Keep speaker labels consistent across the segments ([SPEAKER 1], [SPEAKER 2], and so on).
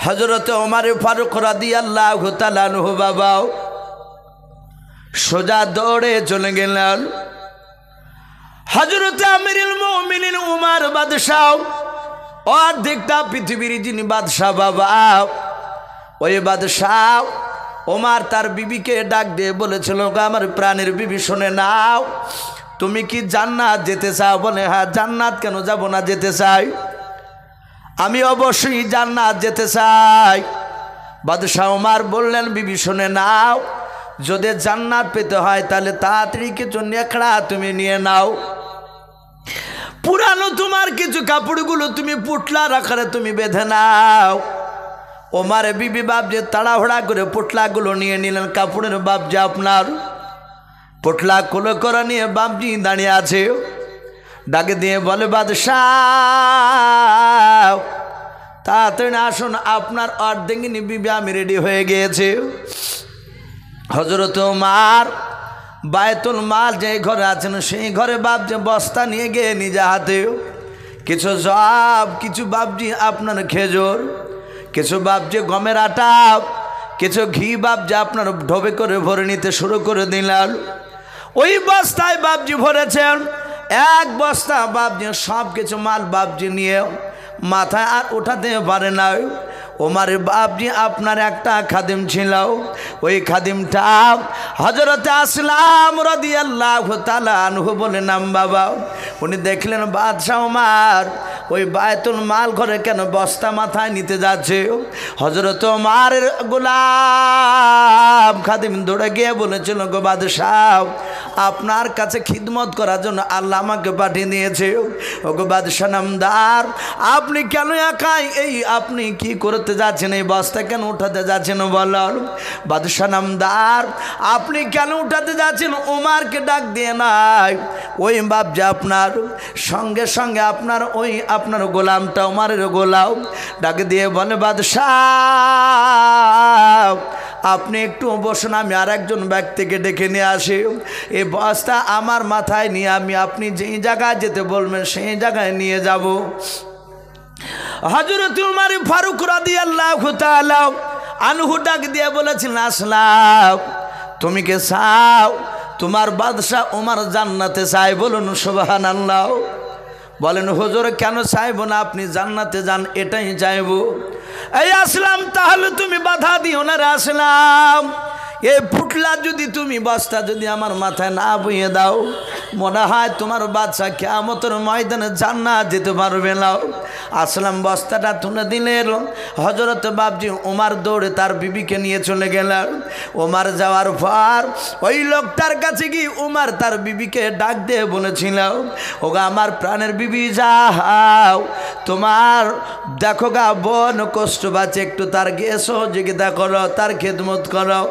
[SPEAKER 1] হযরত ওমর ফারুক রাদিয়াল্লাহু তাআলা আনহু বাবাও সোজা দৌড়ে চলে গেলেন। হযরত আমিরুল মুমিনিন উমর বাদশাহ অর্ধেকটা পৃথিবীর যিনি বাদশাহ বাবা, ওই বাদশাহ ওমর তার বিবিকে ডাক দিয়ে বলেছিল, আমার প্রাণের বিবি শুনে নাও, তুমি কি জান্নাত যেতে চাও? বলে হ্যাঁ। জান্নাত কেন যাব না, যেতে চাই, আমি অবশ্যই জান্নাত যেতে চাই। বাদশাহ ওমর বললেন, বিবি শুনে নাও, যদি জান্নাত পেতে হয় তাহলে তাড়াতাড়ি কিছু নেকড়া তুমি নিয়ে নাও, পুরানো তোমার কিছু কাপড়গুলো তুমি পুটলার আকারে তুমি বেঁধে নাও। ওমরের বিবি বাবজি তাড়াহুড়া করে পুটলাগুলো নিয়ে নিলেন। কাপড়ের বাবজি আপনার পুটলা কোলে করে নিয়ে বাবজি দাঁড়িয়ে আছে। ডাকে দিয়ে বলে, বাদশাহ তাড়াতাড়ি আসুন, আপনার অর্ধেকিনী বিবি আমি রেডি হয়ে গিয়েছে। হযরত ওমর বায়তুল মাল যে ঘরে আছেন সেই ঘরে বাবজি বস্তা নিয়ে গিয়ে নিজে হাতে কিছু জব, কিছু বাবজি আপনার খেজুর, কিছু বাবজি গমের আটা, কিছু ঘি বাবজি আপনার ঢোবে করে ভরে নিতে শুরু করে দিলেন। ওই বস্তায় বাবজি ভরেছেন, এক বস্তা বাবজি সব কিছু মাল বাবজি নিয়ে মাথায় আর উঠাতে পারে না। ওমর বাবজি আপনার একটা খাদিম ছিল, ওই খাদিমটা হযরত আসলাম রাদিয়াল্লাহু তাআলা আনহু বলে নাম বাবা। উনি দেখলেন বাদশাহ ওমর ওই বায়তুল মাল ঘরে কেন বস্তা মাথায় নিতে যাচ্ছে। হযরত ওমরের গোলাম খাদিম দৌড়ে গিয়ে বলেছিল, গো বাদশাহ, আপনার কাছে খিদমত করার জন্য আল্লাহ আমাকে পাঠিয়ে দিয়েছে। ও গো বাদশাহ নামদার, আপনি কেন একাই এই আপনি কি করতে যাচ্ছেন, এই বস্তা কেন উঠাতে যাচ্ছেন বলুন। বাদশাহ নামদার, আপনি কেন উঠাতে যাচ্ছেন? ওমরকে ডাক দিয়ে নাই, ওই বাবজি আপনার সঙ্গে সঙ্গে আপনার ওই আপনার গোলামটা ওমরের গোলাম ডাক দিয়ে বলে, বাদশাহ আপনি একটু বসুন, আমি আর একজন ব্যক্তিকে ডেকে নিয়ে আসি। এই বস্তা আমার মাথায় নিয়ে আমি আপনি যেই জায়গায় যেতে বলবেন সেই জায়গায় নিয়ে যাব। হযরত ওমর ফারুক রাদিয়াল্লাহু তাআলা আনহু ডাক দিয়ে বলেছিলেন, আসলাম তুমি কে চাও? তোমার বাদশাহ ওমর জান্নাতে চাই। বলুন সুবহানাল্লাহ। বলেন হুজুর কেন চাইব না, আপনি জান্নাতে যান এটাই চাইব। এই আসলাম তাহলে তুমি বাধা দিও না রে আসলাম, এই ফুটলা যদি তুমি বস্তা যদি আমার মাথায় না বইয়ে দাও, মনে হয় তোমার বাদশা কিয়ামতের ময়দানে জান্নাত যেতে পারবে না। আসলাম বস্তাটা তুলে দিলেন। হযরত বাবজি ওমর দৌড়ে তার বিবিকে নিয়ে চলে গেলেন। ওমর যাওয়ার পর ওই লোকটার কাছে গিয়ে ওমর তার বিবিকে ডাক দিয়ে বলেছিল, ওগা আমার প্রাণের বিবি যাও, তোমার দেখো গা বোন কষ্ট পাচ্ছে, একটু তার গিয়ে সহযোগিতা করো, তার খেদমত করো।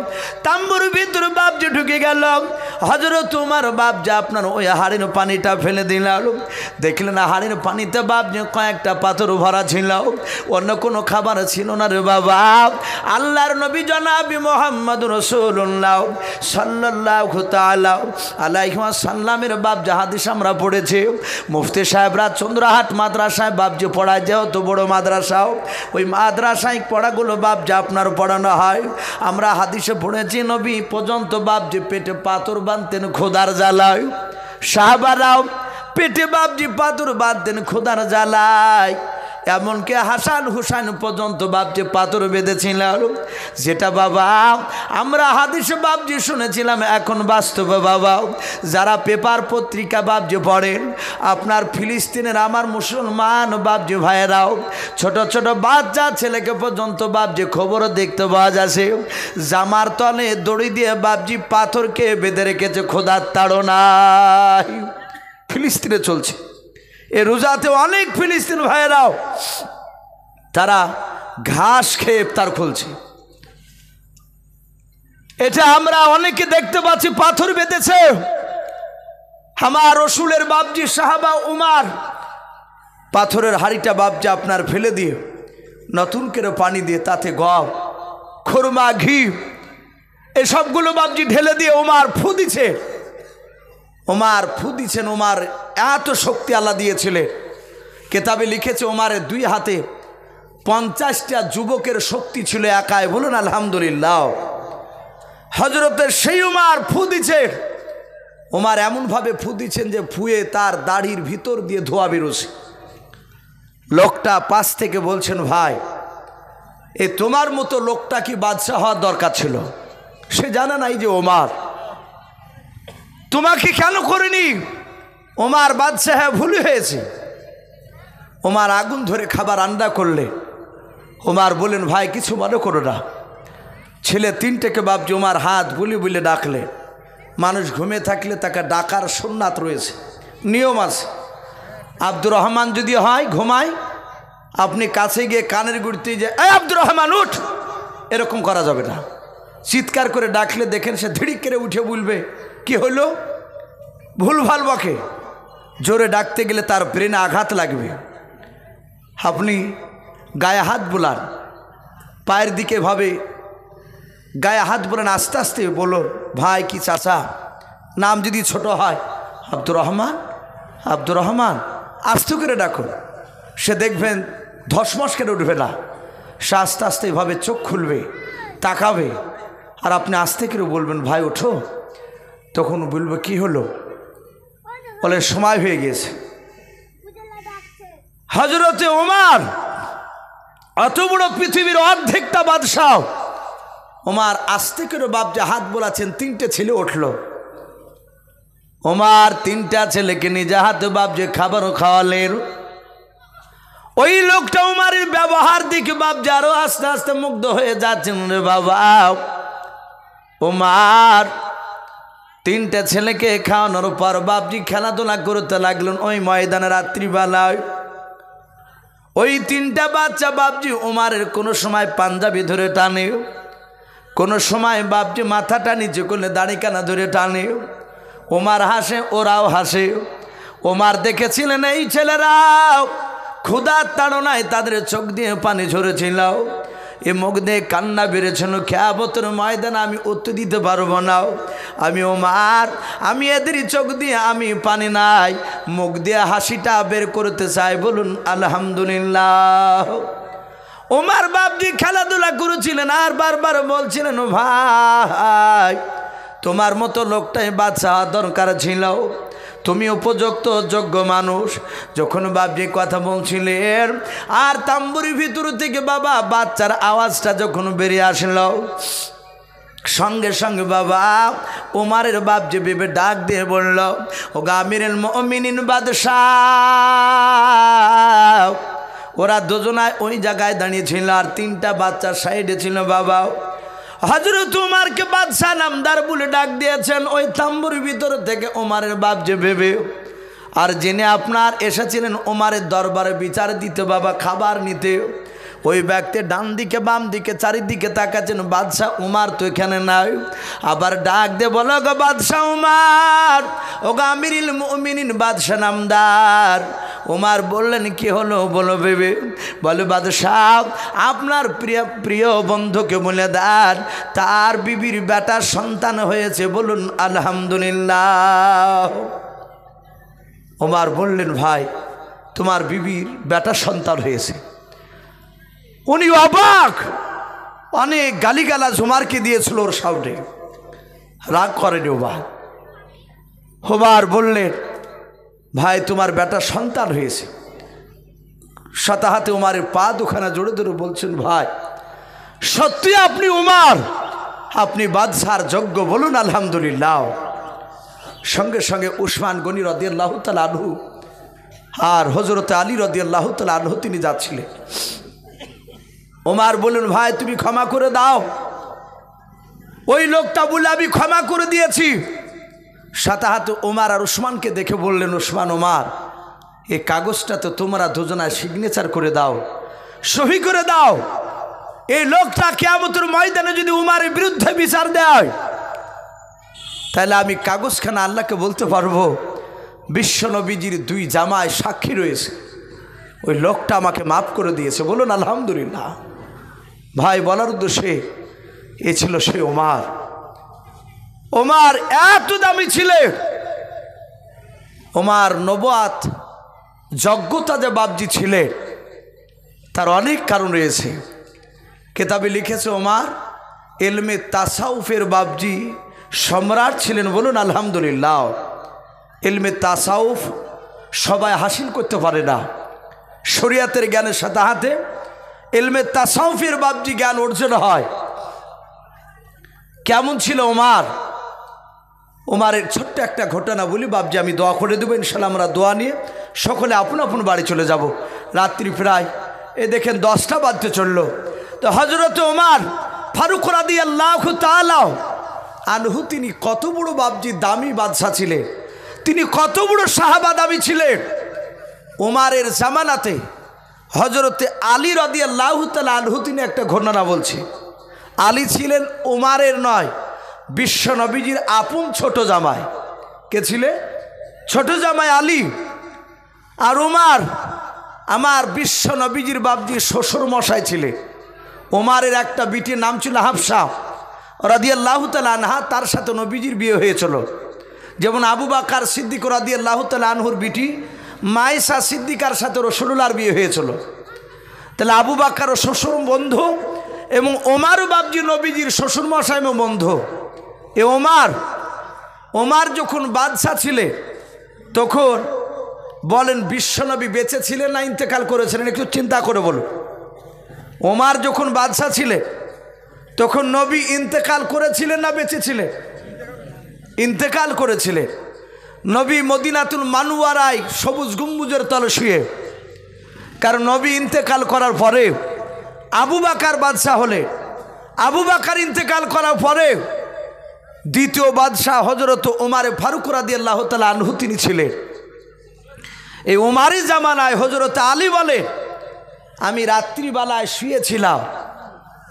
[SPEAKER 1] তাম্বুর ভিতরে বাবজি ঢুকে গেল। হযরত ওমর বাবজি আপনার ওই হাড়ির পানিটা ফেলে দিলেন। দেখলেন হাড়ির পানিতে বাবজি কয়েকটা পাথর ভরা ছিল, অন্য কোনো খাবার ছিল না রে বাবা। আল্লাহর নবী জনাবি মুহাম্মদ রাসূলুল্লাহ সাল্লাল্লাহু তাআলা আলাইহি ওয়াসাল্লামের বাবজি হাদিস আমরা পড়েছি। মুফতি সাহেবরা চন্দ্রহাট মাদ্রাসায় বাবজি পড়ায়, যেহেতু বড় মাদ্রাসাও, ওই মাদ্রাসায় পড়াগুলো বাবজি আপনার পড়ানো হয়। আমরা হাদিসে পড়েছি নবী পর্যন্ত বাবজি পেটে পাথর বাঁধতেন খোদার জ্বালায়। সাহাবারাও পেটে বাবজি পাথর বাঁধতেন খোদার জ্বালায়। এমনকি হাসান হুসাইন পর্যন্ত বাবজি পাথর বেঁধেছিল, যেটা বাবা আমরা হাদিসে বাবজি শুনেছিলাম, এখন বাস্তবে বাবা যারা পেপার পত্রিকা বাবজি পড়েন, আপনার ফিলিস্তিনের আমার মুসলমান বাবজি ভাইয়েরাও ছোট ছোট বাচ্চা ছেলেকে পর্যন্ত বাবজি খবরও দেখতে পাওয়া যাচ্ছে, জামার তলে দড়ি দিয়ে বাবজি পাথরকে বেঁধে রেখেছে খোদার তাড়নায়। ফিলিস্তিনে চলছে এ রোজাতে অনেক ফিলিস্তিন ভাইয়েরাও তারা ঘাস খেয়ে ইফতার খুলছে। এটা আমরা অনেকে দেখতে পাচ্ছি, পাথর বেঁধেছে। আমার রসুলের বাবজি সাহাবা উমর পাথরের হাড়িটা বাবজি আপনার ফেলে দিয়ে নতুন করে পানি দিয়ে তাতে গম, খুরমা, ঘি এসবগুলো বাবজি ঢেলে দিয়ে উমর ফু দিছে। ওমর ফু দিছেন। ওমর এত শক্তি আল্লাহ দিয়েছিলেন, কেতাবে লিখেছে ওমরের দুই হাতে 50টা যুবকের শক্তি ছিল একাই, বলুন আলহামদুলিল্লাহ। হযরতের সেই উমার ফু দিছে, উমার এমনভাবে ফু দিচ্ছেন যে ফুয়ে তার দাড়ির ভিতর দিয়ে ধোঁয়া বেরোছে। লোকটা পাশ থেকে বলছেন, ভাই এ তোমার মতো লোকটা কি বাদশাহ হওয়ার দরকার ছিল? সে জানে নাই যে ওমার তোমাকে কেন করেনি। ওমার বাদশাহ ভুল হয়েছে। ওমার আগুন ধরে খাবার রান্না করলে ওমার বলেন, ভাই কিছু মনে করো না। ছেলে তিনটেকে বাপজি ওমার হাত বুলি বলে ডাকলে, মানুষ ঘুমে থাকলে তাকে ডাকার সুন্নাত রয়েছে, নিয়ম আছে। আব্দুর রহমান যদি হয় ঘুমায়, আপনি কাছে গিয়ে কানের গুড়তে যে এই আব্দুর রহমান উঠ, এরকম করা যাবে না। চিৎকার করে ডাকলে দেখেন সে ধিড়িক করে উঠে বলবে কি হলো, ভুলভাল বকে। জোরে ডাকতে গেলে তার ব্রেনে আঘাত লাগবে। আপনি গায়ে হাত বোলান, পায়ের দিকে ভাবে গায়ে হাত বোলান, আস্তে আস্তে বলো ভাই কি চাচা, নাম যদি ছোট হয় আব্দুর রহমান, আব্দুর রহমান, আস্তে করে ডাকুন। সে দেখবেন ধসমস করে উঠবে না, সে আস্তে আস্তে এভাবে চোখ খুলবে, তাকাবে, আর আপনি আস্তে করে বলবেন ভাই ওঠো। তখন বলবে কি হলো, বলে সময় হয়ে গেছে। হযরতে ওমর অত বড় পৃথিবীর অর্ধেকটা বাদশাহ, ওমর আস্তে করে বাপজা হাত বোলাচ্ছেন, তিনটে ছেলে উঠল। ওমর তিনটা ছেলেকে নিজে হাতে বাপজে খাবারও খাওয়ালেন। ওই লোকটা ওমরের ব্যবহার দেখে বাপজা আরো আস্তে আস্তে মুগ্ধ হয়ে যাচ্ছেন। রে বাবা, ওমর তিনটা ছেলেকে খাওয়ানোর পর বাপজি খেলাধুলা করতে লাগলেন ওই ময়দানে রাত্রিবেলায়। ওই তিনটা বাচ্চা বাপজি ওমরের কোনো সময় পাঞ্জাবি ধরে টানে, কোনো সময় বাপজি মাথাটা নিচে করলে দাড়ি কানা ধরে টানে। ওমর হাসে, ওরাও হাসে। ওমর দেখেছিলেন এই ছেলেরাও ক্ষুধার তাড়নায় তাদের চোখ দিয়ে পানি ঝরেছিল, এ মুখ দিয়ে কান্না বেড়েছিল। কিয়ামতের ময়দানে আমি উত্তর দিতে পারবো না, আমি ওমর, আমি এদেরই চোখ দিয়ে আমি পানি নাই, মুখ দিয়ে হাসিটা বের করতে চাই, বলুন আলহামদুলিল্লাহ। ওমর বাপজি খেলাধুলা করেছিলেন আর বারবার বলছিলেন, ভাই তোমার মতো লোকটাই বাচ্চা দরকার ছিল, তুমি উপযুক্ত যোগ্য মানুষ। যখন বাপজি কথা বলছিলেন আর তাম্বুরির ভিতর থেকে বাবা বাচ্চার আওয়াজটা যখন বেরিয়ে আসলো, সঙ্গে সঙ্গে বাবা ওমরের বাপ যে বেবে ডাক দিয়ে বলল, ও আমিরুল মুমিনিন বাদশাহ। ওরা দুজনায় ওই জায়গায় দাঁড়িয়েছিল আর তিনটা বাচ্চা সাইডে ছিল। বাবা হযরত ওমরকে বাদশাহ নামদার বলে ডাক দিয়েছেন ওই তাম্বুর ভিতর থেকে ওমরের বাপ যে ভেবে, আর যিনি আপনার এসেছিলেন ওমরের দরবারে বিচার দিতে বাবা খাবার নিতে, ওই ব্যক্তি ডান দিকে বাম দিকে চারিদিকে তাকাচ্ছেন, বাদশাহ ওমর তো এখানে নাই। আবার ডাক দে বলো গো বাদশাহ ওমর, ও আমিরুল মুমিনিন বাদশাহ নামদার। ওমর বললেন কি হলো বলো ভেবে, বলে বাদশাহ আপনার প্রিয় বন্ধুকে বলে দেন তার বিবির বেটার সন্তান হয়েছে, বলুন আলহামদুলিল্লাহ। ওমর বললেন ভাই তোমার বিবির বেটার সন্তান হয়েছে। উনি অবাক, অনেক গালিগালাজ ওমরকে দিয়েছিল ওর সামনে, রাগ করেনি ওমর। ওমর বললেন ভাই তোমার বেটার সন্তান হয়েছে। সাথে হাতে ওমরের পা দুখানা জোরে ধরে বলছেন, ভাই সত্যি আপনি ওমর, আপনি বাদশার যোগ্য, বলুন আলহামদুলিল্লাহ। সঙ্গে সঙ্গে উসমান গনি রাদিয়াল্লাহু তাআলা আনহু আর হযরত আলী রাদিয়াল্লাহু তাআলা আনহু তিনি যাচ্ছিলেন। ওমর বললেন ভাই তুমি ক্ষমা করে দাও। ওই লোকটা বলে আমি ক্ষমা করে দিয়েছি। সাথে হাতে ওমর আর উসমানকে দেখে বললেন, উসমান ওমর এই কাগজটা তো তোমরা দুজনায় সিগনেচার করে দাও, সহি করে দাও। এই লোকটা কিয়ামতের ময়দানে যদি উমরের বিরুদ্ধে বিচার দেয় তাহলে আমি কাগজখানা আল্লাহকে বলতে পারবো বিশ্ব নবীজির দুই জামায় সাক্ষী রয়েছে, ওই লোকটা আমাকে মাফ করে দিয়েছে, বলুন আলহামদুলিল্লাহ। ভাই বলার উদ্দেশ্যে এ ছিল সে ওমর। ওমর এত দামি ছিলেন, ওমর নবুয়াত যোগ্যতা যে বাপজি ছিলেন তার অনেক কারণ রয়েছে। কেতাবে লিখেছে ওমর ইলমে তাসাউফের বাবজি সম্রাট ছিলেন, বলুন আলহামদুলিল্লাহ। ইলমে তাসাউফ সবাই হাসিল করতে পারে না, শরিয়াতের জ্ঞানের সাথে হাতে ইলমে তাসাউফের বাবজি জ্ঞান অর্জন হয়। কেমন ছিল ওমর? ওমরের ছোট্ট একটা ঘটনা বলি বাবজি, আমি দোয়া করে দেবো ইনশাল্লাহ। আমরা দোয়া নিয়ে সকলে আপন আপন বাড়ি চলে যাব। রাত্রি প্রায় দেখেন 10টা বাজতে চললো। তো হযরত ওমর ফারুক রাদিয়াল্লাহু তাআলা আনহু তিনি কত বড় বাবজি দামি বাদশা ছিলেন, তিনি কত বড় সাহাবা দামি ছিলেন। ওমরের জামানাতে হযরতে আলী রাদিয়াল্লাহু তাআলা আনহু তিনি একটা ঘটনা বলছি। আলী ছিলেন ওমরের নয়, বিশ্ব নবীজির আপন ছোট জামাই। কে ছিলেন? ছোট জামাই আলী। আর ওমর আমার বিশ্ব নবীজির বাবজি শ্বশুর মশাই ছিলেন। ওমরের একটা বিটির নাম ছিল হাফসা রাদিয়াল্লাহু তাআলা আনহা, তার সাথে নবীজির বিয়ে হয়েছিল। যেমন আবু বকর সিদ্দিক রাদিয়াল্লাহু তাআলা আনহুর বিটি মায়েশা সিদ্দিকার সাথে রাসূলুল্লাহর বিয়ে হয়েছিল। তাহলে আবু বকর শ্বশুর বন্ধু এবং ওমর বাবজি নবীজির শ্বশুর মশাই বন্ধু। এ ওমর যখন বাদশা ছিলেন তখন বলেন বিশ্বনবী বেঁচে ছিলেন না ইন্তেকাল করেছিলেন? একটু চিন্তা করে বলুন। ওমর যখন বাদশা ছিলেন তখন নবী ইন্তেকাল করেছিলেন না বেঁচে ছিলেন? ইন্তেকাল করেছিলেন। নবী মদিনাতুল মানওয়ারায় সবুজ গম্বুজের তলে শুয়ে, কারণ নবী ইন্তেকাল করার পরে আবু বকর বাদশা হলে, আবু বকর ইন্তেকাল করার পরে দ্বিতীয় বাদশাহ হযরত ওমর ফারুক রাদিয়াল্লাহু তাআলা আনহু তিনি ছিলেন। এই ওমরের জামানায় হযরত আলী বলে আমি রাত্রিবেলায় শুয়েছিলাম।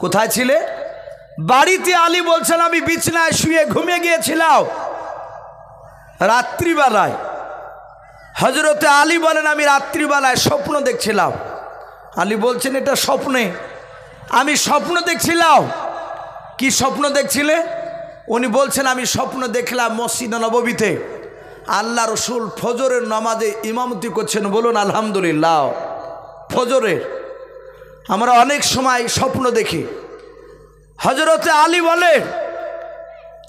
[SPEAKER 1] কোথায় ছিলে? বাড়িতে। আলী বলছেন আমি বিছানায় শুয়ে ঘুমিয়ে গিয়েছিলাম রাত্রিবেলায়। হযরত আলী বলেন আমি রাত্রিবেলায় স্বপ্ন দেখছিলাম। আলী বলছেন এটা স্বপ্নে, আমি স্বপ্ন দেখছিলাম। কি স্বপ্ন দেখছিলে? উনি বলছেন আমি স্বপ্ন দেখলাম মসজিদে নববীতে আল্লাহ রসুল ফজরের নামাজে ইমামতি করছেন, বলুন আলহামদুলিল্লাহ। ফজরের আমরা অনেক সময় স্বপ্ন দেখি। হযরতে আলী বলে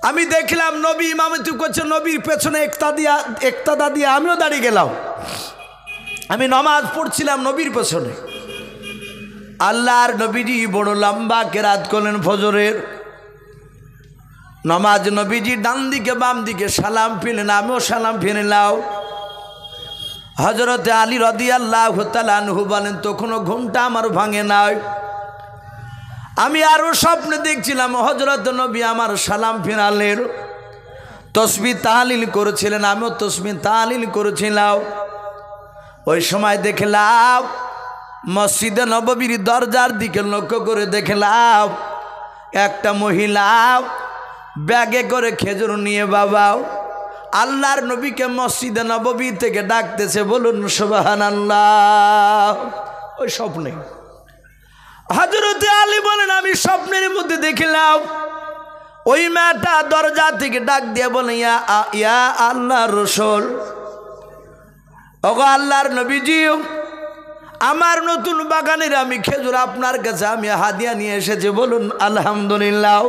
[SPEAKER 1] আমি দেখলাম নবী ইমামতি করছেন, নবীর পেছনে একতাদা দিয়ে আমিও দাঁড়িয়ে গেলাম। আমি নামাজ পড়ছিলাম নবীর পেছনে। আল্লাহর নবীজি বড় লম্বা কেরাত করলেন ফজরের নামাজ। নবীজি ডান দিকে বাম দিকে সালাম ফিরলেন, আমিও সালাম ফিরলাম। হযরতে আলী রাদিয়াল্লাহু তাআলা আনহু বলেন তখনও ঘুমটা আমার ভাঙে নাই। আমি আরও স্বপ্ন দেখছিলাম হযরত নবী আমার সালাম ফিরালেন, তাসবিহ তাহলিল করেছিলেন, আমিও তাসবিহ তাহলিল করেছিলাম। ওই সময় দেখলাম মসজিদে নববীর দরজার দিকে লক্ষ্য করে দেখলাম একটা মহিলা ব্যাগে করে খেজুর নিয়ে বাবা আল্লাহর নবীকে মসজিদে নববী থেকে ডাকতেছে, বলুন সুবহানাল্লাহ। ওই স্বপ্নে হযরতে আলী বলেন আমি স্বপ্নের মধ্যে দেখলাম ওই মেয়েটা দরজা থেকে ডাক দিয়ে বলে ইয়া আল্লাহর রাসূল, ওগো আল্লাহর নবীজি, আমার নতুন বাগানের আমি খেজুর আপনার কাছে আমি হাদিয়া নিয়ে এসেছি, বলুন আলহামদুলিল্লাহ।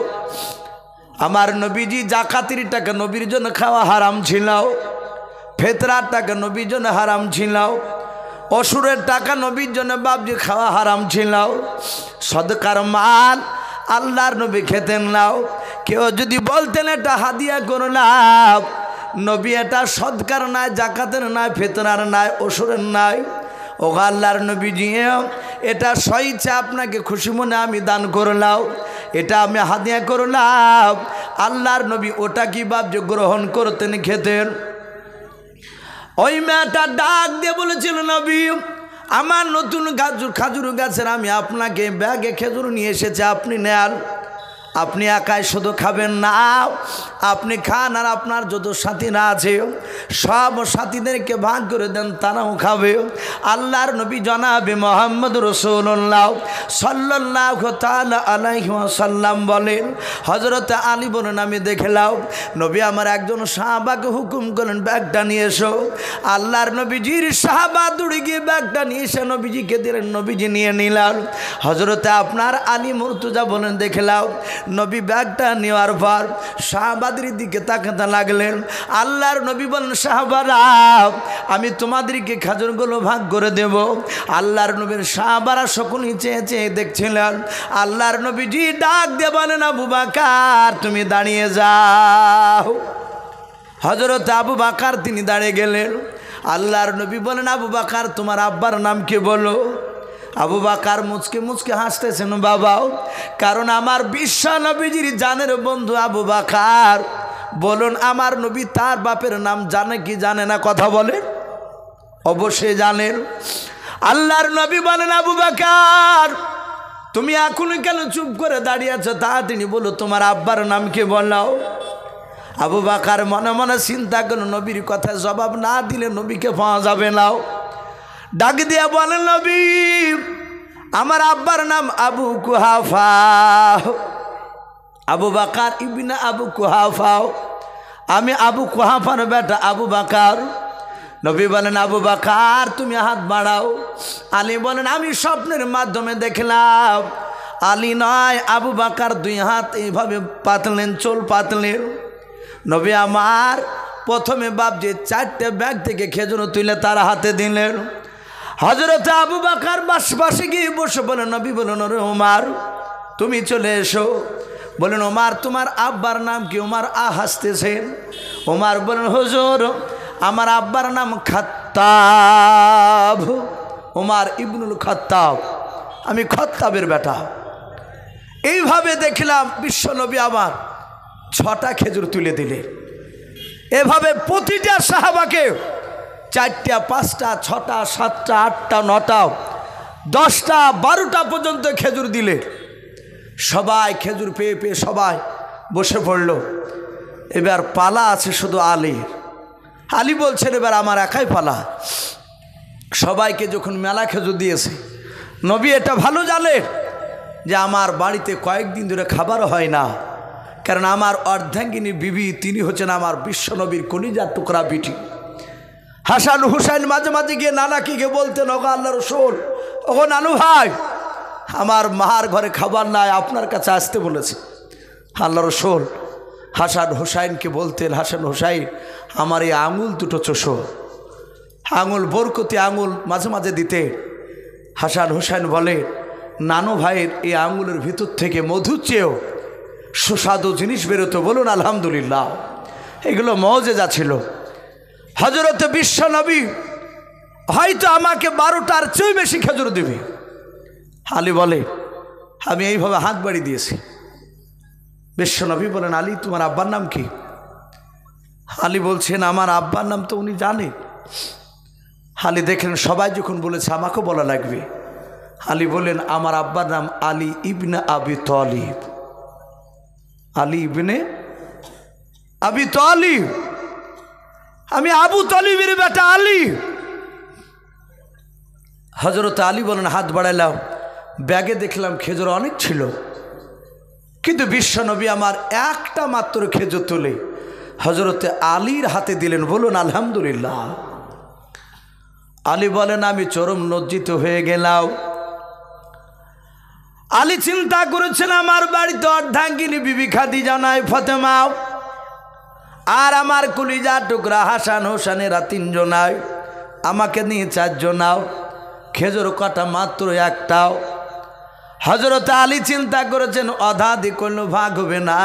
[SPEAKER 1] আমার নবীজি জাকাতের টাকা নবীর জন্য খাওয়া হারাম ছিল, ফিতরার টাকা নবীর জন্য হারাম ছিল, অসুরের টাকা নবীর জন্য বাবজি খাওয়া হারাম ছিল, সদকার মাল আল্লাহর নবী খেতেন নাও। কেউ যদি বলতেন এটা হাদিয়া করলাম, নবী এটা সদকার নাই, জাকাতের নাই, ফিতরার নাই, অসুরের নাই, ও আল্লাহর নবীজি এটা স্বইচ্ছা আপনাকে খুশি মনে আমি দান করলাম, এটা আমি হাদিয়া করলাম। আল্লাহর নবী ওটা কি বাবজি গ্রহণ করতেন, খেতেন? ওই মেয়েটা ডাক দিয়ে বলেছিল নবী আমার নতুন খাজুর গাছের আমি আপনাকে ব্যাগে খেজুর নিয়ে এসেছি, আপনি নেন। আপনি একাই শুধু খাবেন না, আপনি খান আর আপনার যত সাথীরা আছে সব সাথীদেরকে ভাগ করে দেন, তারাও খাবে। আল্লাহর নবী জনাবে মুহাম্মদ রাসূলুল্লাহ সাল্লাল্লাহু তাআলা আলাইহি ওয়াসাল্লাম বলেন, হযরত আলী বলেন আমি দেখলাম নবী আমার একজন সাহাবাকে হুকুম করলেন ব্যাগটা নিয়ে এসো। আল্লাহর নবীজির সাহাবা দৌড়ে গিয়ে ব্যাগটা নিয়ে এসে নবীজিকে দিলেন, নবীজি নিয়ে নিলেন। হযরতে আপনার আলী মুর্তজা বলেন দেখলাম নবী ব্যাগটা নেওয়ার পর সাহাবাদের দিকে তাকাতে লাগলেন। আল্লাহর নবী বলেন সাহাবারা আমি তোমাদেরকে খাজুরগুলো ভাগ করে দেব। আল্লাহর নবীর সাহাবারা সকলেই চেয়ে চেয়ে দেখছিলেন। আল্লাহর নবীজি ডাক দিয়ে বলেন আবু বকর তুমি দাঁড়িয়ে যাও। হযরত আবু বকর তিনি দাঁড়িয়ে গেলেন। আল্লাহর নবী বলেন আবু বকর তোমার আব্বার নাম কি বলো? আবু বকর মুচকে মুচকে হাসতেছেন বাবাও, কারণ আমার বিশ্ব নবীজির জানের বন্ধু আবু বকর। বলুন আমার নবী তার বাপের নাম জানে কি জানে না? কথা বলেন, অবশ্যই জানেন। আল্লাহর নবী বলেন আবু বকর তুমি এখনই কেন চুপ করে দাঁড়িয়ে আছো? তাড়াতাড়ি বলো তোমার আব্বার নাম কি বলাও। আবু বকর মনে মনে চিন্তা করল নবীর কথা জবাব না দিলে নবীকে পাওয়া যাবে না। ডাক দিয়া বলেন নবী আমার আব্বার নাম আবু কুহাফা, আবু বকর ইবনে আবু কুহাফা, আমি আবু কুহাফার বেটা আবু বকর। নবী বলেন আবু বকর তুমি হাত বাড়াও। আলী বলেন আমি স্বপ্নের মাধ্যমে দেখলাম। আলী নয় আবু বকর দুই হাত এইভাবে পাতলেন, চোল পাতলেন। নবী আমার প্রথমে বাপজি 4টে ব্যাগ থেকে খেজুর তুলে তার হাতে দিলেন। হযরত আবু বকর পাশে গিয়ে বসে বলেন নবী বলেন ওরে ওমর তুমি চলে এসো। বলেন ওমর তোমার আব্বার নাম কি? ওমর হাসতেছেন। ওমর বলেন হুজুর আমার আব্বার নাম খাত্তাব, ওমর ইবনুল খাত্তাব, আমি খাত্তাবের বেটা। এইভাবে দেখলাম বিশ্ব নবী আমার 6টা খেজুর তুলে দিলে। এভাবে প্রতিটা সাহাবাকে 4টা 5টা 6টা 7টা 8টা 9টা 10টা 12টা পর্যন্ত খেজুর দিলে। সবাই খেজুর পেয়ে পেয়ে সবাই বসে পড়ল। এবার পালা আছে শুধু আলীর। আলী বলছেন এবার আমার একাই পালা। সবাইকে যখন মেলা খেজুর দিয়েছে, নবী এটা ভালো জানেন যে আমার বাড়িতে কয়েকদিন ধরে খাবার হয় না, কারণ আমার অর্ধাঙ্গিনী বিবি তিনি হচ্ছেন আমার বিশ্বনবীর কলিজার টুকরা বিটি। হাসান হুসাইন মাঝে মাঝে গিয়ে নানাকে গিয়ে বলতেন ওগো আল্লাহ রসুল, ওগো নানু ভাই আমার মার ঘরে খাবার নাই, আপনার কাছে আসতে বলেছে। আল্লাহ রসুল হাসান হুসাইনকে বলতেন হাসান হুসাইন আমার এই আঙুল দুটো চোষো, আঙুল বরকতি আঙুল মাঝে মাঝে দিতে। হাসান হুসাইন বলে নানু ভাইয়ের এই আঙুলের ভিতর থেকে মধুর চেয়েও সুস্বাদু জিনিস বেরোতো। বলুন আলহামদুলিল্লাহ। এগুলো মওজেজা ছিল। হযরত বিশ্ব নবী হয়তো আমাকে 12টার চেয়ে বেশি খেজুর দেবে। আলী বলে আমি এইভাবে হাত বাড়ি দিয়েছি। বিশ্ব নবী বলেন আলী তোমার আব্বার নাম কি? আলী বলছেন আমার আব্বার নাম তো উনি জানে। আলী দেখলেন সবাই যখন বলেছে আমাকেও বলা লাগবে। আলী বলেন আমার আব্বার নাম আলী ইবনে আবি তালিব, আলী ইবনে আবি তালিব, আমি আবু তালিবের বেটা আলী। হযরত আলী বলেন হাত বাড়াইলাম, ব্যাগে দেখলাম খেজুর অনেক ছিল, কিন্তু বিশ্বনবী আমার একটা মাত্র খেজুর তুলে হযরতে আলীর হাতে দিলেন। বলুন আলহামদুলিল্লাহ। আলী বলেন আমি চরম লজ্জিত হয়ে গেলাম। আলী চিন্তা করেছেন আমার বাড়িতে অর্ধাঙ্গিনী বিবি খাদিজা নাই, ফাতেমা আর আমার কলিজা টুকরা হাসান হোসেনেরা 3 জনায়, আমাকে নিয়ে 4 জনাও, খেজুর কাটা মাত্র একটাও। হযরত আলী চিন্তা করেছেন অধাধি করলে ভাগ হবে না,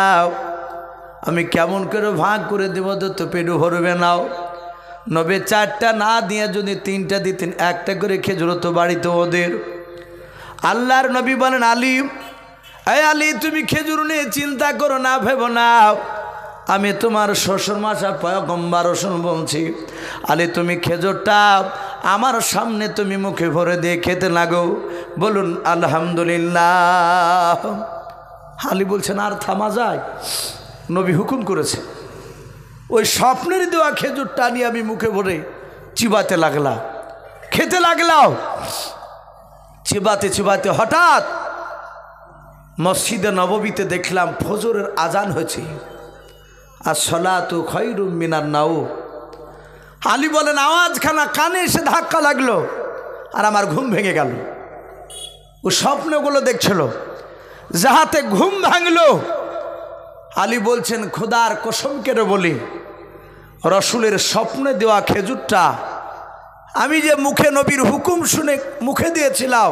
[SPEAKER 1] আমি কেমন করে ভাগ করে দেব তো পেটু ভরবে নাও। নবে 4টা না দিয়ে যদি 3টা দিতেন, একটা করে খেজুর তো বাড়িতে ওদের। আল্লাহর নবী বলেন আলী এই আলী তুমি খেজুর নিয়ে চিন্তা করো না, ভেবো না, আমি তোমার শ্বশুর মশা পয়গম্বর রসুল বলছি। আলী তুমি খেজুরটা আমার সামনে তুমি মুখে ভরে দিয়ে খেতে লাগো। বলুন আলহামদুলিল্লাহ। আলী বলছেন আর থামা যায়? নবী হুকুম করেছে। ওই স্বপ্নের দেওয়া খেজুরটা নিয়ে আমি মুখে ভরে চিবাতে লাগলাম, খেতে লাগলাম। চিবাতে চিবাতে হঠাৎ মসজিদে নববীতে দেখলাম ফজরের আজান হয়েছে, আর সলাতু খায়রুম মিনান নাওম। আলী বলেন আওয়াজখানা কানে এসে ধাক্কা লাগলো, আর আমার ঘুম ভেঙে গেল। ও স্বপ্নগুলো দেখছিল, যাহাতে ঘুম ভাঙলো। আলী বলছেন খোদার কসম করে বলি, রসুলের স্বপ্নে দেওয়া খেজুরটা আমি যে মুখে নবীর হুকুম শুনে মুখে দিয়েছিলাম,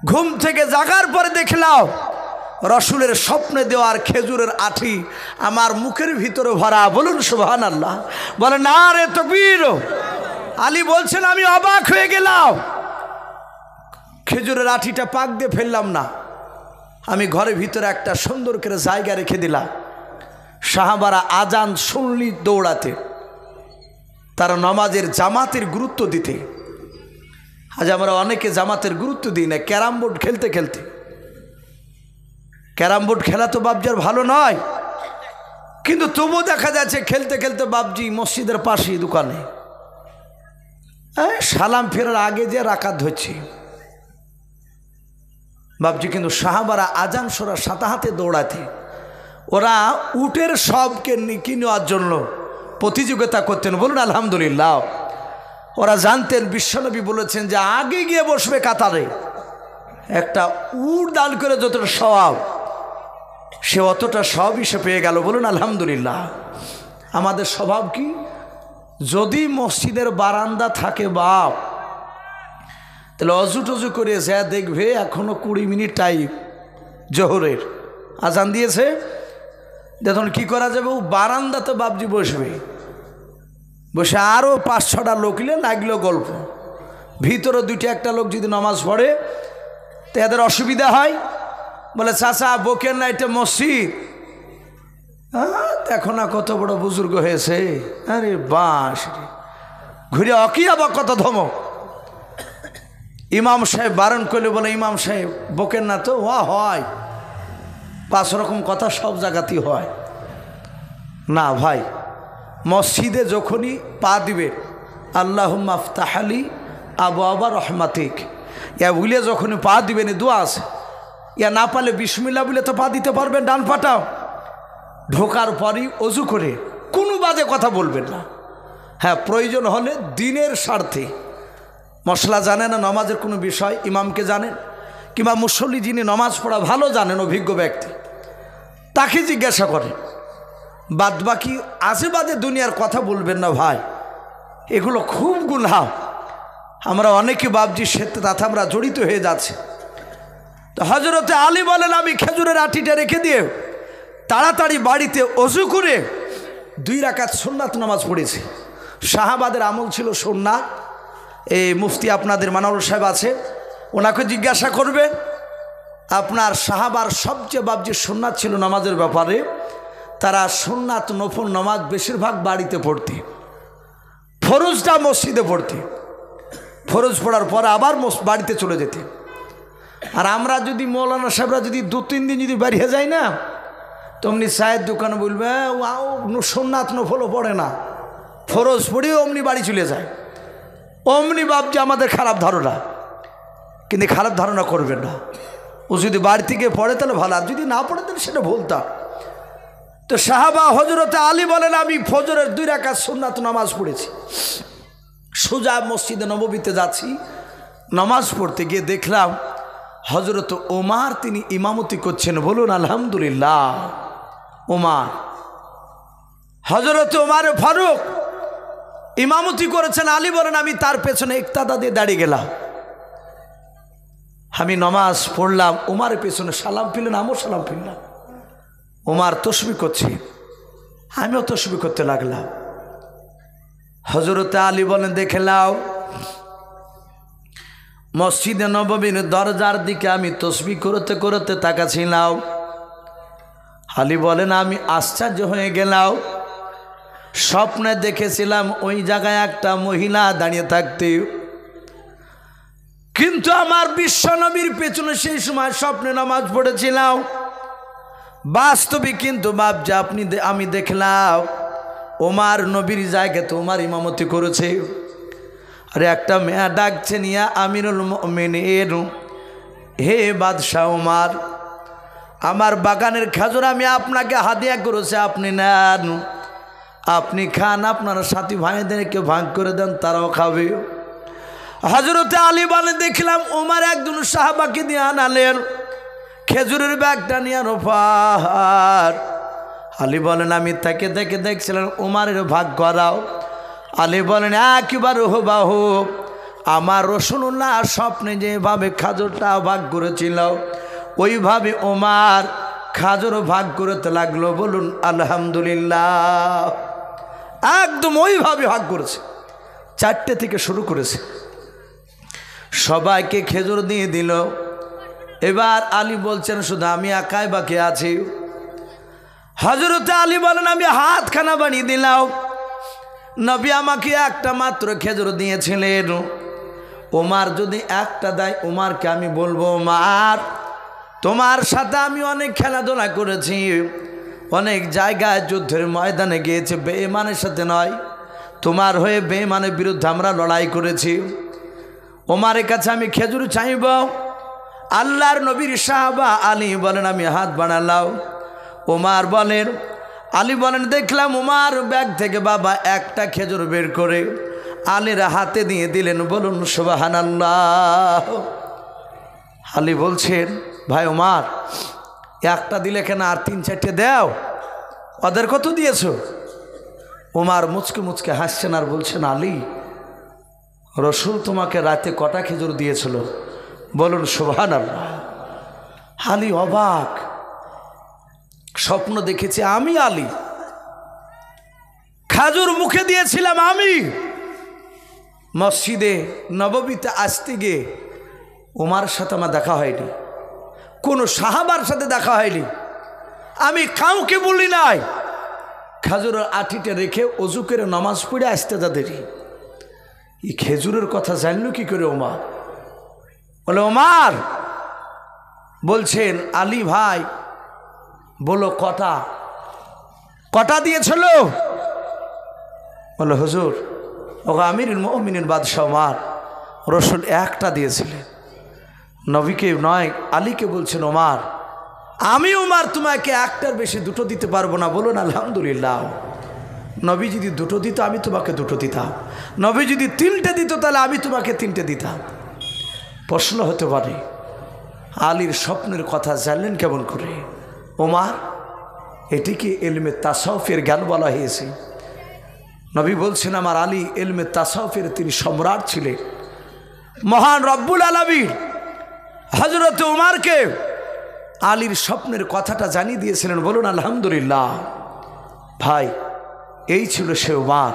[SPEAKER 1] ঘুম থেকে জাগার পরে দেখলাম রসুলের স্বপ্নে দেওয়ার খেজুরের আঠি আমার মুখের ভিতরে ভরা। বলুন সুবহানাল্লাহ। বলে না রে তাকবীর। আলী বলছেন আমি অবাক হয়ে গেলাম, খেজুরের আঠিটা পাক দিয়ে ফেললাম না, আমি ঘরের ভিতরে একটা সুন্দর করে জায়গা রেখে দিলাম। সাহাবারা আজান শুনলি দৌড়াতে, তারা নামাজের জামাতের গুরুত্ব দিতে। আজ আমরা অনেকে জামাতের গুরুত্ব দিই না। ক্যারাম বোর্ড খেলতে খেলতে, ক্যারাম বোর্ড খেলা তো বাবজার ভালো নয়, কিন্তু তবুও দেখা যাচ্ছে খেলতে খেলতে বাবজি মসজিদের পাশেই দোকানে সালাম ফেরার আগে যে রাকাত ধরছি বাবজি। কিন্তু সাহাবারা আজান শোনার সাথে হাতে দৌড়াতে, ওরা উটের সবকে নিকি নেওয়ার জন্য প্রতিযোগিতা করতেন। বলুন আলহামদুলিল্লাহ। ওরা জানতেন বিশ্বনবী বলেছেন যে আগে গিয়ে বসবে কাতারে, একটা উট দান করে যতটা সওয়াব, সে অতটা সবই সে পেয়ে গেল। বলুন আলহামদুলিল্লাহ। আমাদের স্বভাব কি, যদি মসজিদের বারান্দা থাকে বাপ, তাহলে অজু টজু করে যা দেখবে এখনো 20 মিনিট টাইম জোহরের আজান দিয়েছে, দেখুন কি করা যাবে, ও বারান্দাতে বাবজি বসবে, বসে আরও 5-6টা লোক ইলে লাগলো গল্প। ভিতরে 2-1টা লোক যদি নামাজ পড়ে তো এদের অসুবিধা হয়। বলে চাচা বকের না এটা মসজিদ, দেখো না কত বড় বুজুর্গ হয়েছে। আরে বাস ঘুরে অকিয়া বা কত ধমক। ইমাম সাহেব বারণ করলে বলে ইমাম সাহেব বকের না তো, হয় 5 রকম কথা সব জায়গাতেই হয় না ভাই। মসজিদে যখনই পা দিবে আল্লাহুম্মা আফতাহলি আবওয়াবা রহমাতিক, ইয়া বলে যখনই পা দিবেন দোয়া আছে, ইয়া না পারলে বিসমিল্লাহ বলে তো পা দিতে পারবেন ডান পাটাও। ঢোকার পরই অজু করে কোনো বাজে কথা বলবেন না। হ্যাঁ, প্রয়োজন হলে দিনের স্বার্থে, মশলা জানে না নামাজের কোনো বিষয়, ইমামকে জানেন, কিংবা মুসল্লি যিনি নামাজ পড়া ভালো জানেন, অভিজ্ঞ ব্যক্তি, তাকে জিজ্ঞাসা করেন। বাদ বাকি আজে বাজে দুনিয়ার কথা বলবেন না ভাই, এগুলো খুব গুনাহ। আমরা অনেকে বাবজি সাথে তাতে আমরা জড়িত হয়ে যাচ্ছে। তো হযরতে আলী বলেন আমি খেজুরের আটিটা রেখে দিয়ে তাড়াতাড়ি বাড়িতে অজু করে 2 রাকাত সুন্নাত নামাজ পড়েছি। সাহাবাদের আমল ছিল সুন্নাত। এই মুফতি আপনাদের মানারুল সাহেব আছে, ওনাকে জিজ্ঞাসা করবেন আপনার সাহাবার সবচেয়ে বাবজি সুন্নাত ছিল নামাজের ব্যাপারে। তারা সুন্নাত নফল নামাজ বেশিরভাগ বাড়িতে পড়তে, ফরজটা মসজিদে পড়তে, ফরজ পড়ার পর আবার বাড়িতে চলে যেতে। আর আমরা যদি মৌলানা সাহেবরা যদি 2-3 দিন যদি বেরিয়ে যাই না, তমনি চায়ের দোকানে বলবে সুন্নাত নফলও পড়ে না, ফরজ পড়েও অমনি বাড়ি চলে যায়। অমনি বাবজি আমাদের খারাপ ধারণা, কিন্তু খারাপ ধারণা করবেন না। ও যদি বাড়ি থেকে পড়ে তাহলে ভালো, আর যদি না পড়ে তাহলে সেটা ভুলতাম। তো সাহাবা হযরতে আলী বলেন আমি ফজরের 2 রাকাত সুন্নাত নামাজ পড়েছি। সোজা মসজিদে নববীতে যাচ্ছি, নামাজ পড়তে গিয়ে দেখলাম হযরত ওমর তিনি ইমামতি করছেন। বলুন আলহামদুলিল্লাহ। ওমর, হযরত ওমর ফারুক ইমামতি করেছেন। আলী বলেন আমি তার পেছনে ইক্তাদা দিয়ে দাঁড়িয়ে গেলাম। আমি নামাজ পড়লাম, ওমরের পেছনে সালাম ফিরলেন, আমিও সালাম ফিরলাম। ওমর তসবিহ করছে, আমিও তসবিহ করতে লাগলাম। হযরতে আলী বলেন দেখলাম মসজিদে নববীর দরজার দিকে আমি তসবিহ করতে করতে তাকাচ্ছিলাম। আলী বলেন আমি আশ্চর্য হয়ে গেলাম, স্বপ্নে দেখেছিলাম ওই জায়গায় একটা মহিলা দাঁড়িয়ে থাকতে, কিন্তু আমার বিশ্বনবীর পেছনে সেই সময় স্বপ্নে নামাজ পড়েছিলাম। বাস্তবিক কিন্তু বাপ যে আমি দেখলাম ওমার নবীর জায়গায় তো ওমার ইমামতি করেছে। আরে একটা মেয়া ডাকছে নিয়া আমিরুল মুমিনিন, হে বাদশাহ ওমার, আমার বাগানের খেজুর আমি আপনাকে হাদিয়া করেছি, আপনি নেন, আপনি খান, আপনার সাথী ভাইদেরকে ভাগ করে দেন, তারাও খাবে। হযরতে আলী বলে দেখলাম ওমর একজন সাহাবাকে দিয়ে আনালেন খেজুরের ব্যাগটা নিয়ে রোফার। আলী বলেন আমি তাকে দেখে দেখছিলাম ওমরের ভাগ করাও। আলী বলেন একেবারে হুবাহু আমার রাসূলুল্লাহ স্বপ্নে যেভাবে খাজুরটা ভাগ করেছিল ওইভাবে ওমর খাজুর ভাগ করতে লাগলো। বলুন আলহামদুলিল্লাহ। একদম ওইভাবে ভাগ করেছে, 4টে থেকে শুরু করেছে, সবাইকে খেজুর দিয়ে দিল। এবার আলী বলছেন শুধু আমি একাই বাকি আছি। হযরতে আলী বলেন আমি হাতখানা বানিয়ে দিলাম, নবী আমাকে একটা মাত্র খেজুর দিয়েছিলেন, ওমর যদি একটা দেয় ওমরকে আমি বলবো ওমর তোমার সাথে আমি অনেক খেলাধুলা করেছি, অনেক জায়গায় যুদ্ধের ময়দানে গিয়েছে, বেঈমানের সাথে নয়, তোমার হয়ে বেঈমানের বিরুদ্ধে আমরা লড়াই করেছি, ওমরের কাছে আমি খেজুর চাইব। আল্লাহর নবীর সাহাবা আলী বলেন আমি হাত বাড়ালাম। ওমর বলেন, আলী বলেন দেখলাম ওমর ব্যাগ থেকে বাবা একটা খেজুর বের করে আলীর হাতে দিয়ে দিলেন। বলুন সুবহানাল্লাহ। আলী বলছেন ভাই ওমর একটা দিলে কেন, আর 3-4টে দাও, ওদের কত দিয়েছ? ওমর মুচকে মুচকে হাসছেন আর বলছেন আলী রাসূল তোমাকে রাতে কটা খেজুর দিয়েছিল? বলুন সুবহানাল্লাহ। আলী অবাক, স্বপ্ন দেখেছি আমি আলী, খেজুর মুখে দিয়েছিলাম আমি। মসজিদে নববীতে আসতে গিয়ে ওমর সাথে আমার দেখা হয়নি, কোনো সাহাবার সাথে দেখা হয়নি, আমি কাউকে বলি নাই। খেজুরের আঠিটা রেখে অজু করে নামাজ পড়ে আসতে তাদেরই এই খেজুরের কথা জানল কি করে ওমর? বলে ওমর বলছেন আলী ভাই বলো কটা কটা দিয়েছিল? বলে হুজুর ও আমিরুল মুমিনিন বাদশাহ ওমর রাসূল একটা দিয়েছিলেন। নবীকে নয় আলীকে বলছেন ওমর আমি ওমর তোমাকে একটার বেশি দুটো দিতে পারবো না। বলুন আলহামদুলিল্লাহ। নবী যদি দুটো দিত আমি তোমাকে দুটো দিতাম, নবী যদি 3টে দিত তাহলে আমি তোমাকে 3টে দিতাম। প্রশ্ন হতে পারে আলীর স্বপ্নের কথা জানলেন কেমন করে ওমর? এটিকে ইলমে তাসাউফের জ্ঞান বলা হয়েছে। নবী বলছেন আমার আলী ইলমে তাসাউফের তিনি সম্রাট ছিলেন। মহান রব্বুল আলামিন হযরত ওমরকে আলীর স্বপ্নের কথাটা জানিয়ে দিয়েছিলেন। বলুন আলহামদুলিল্লাহ। ভাই এই ছিল সে ওমর,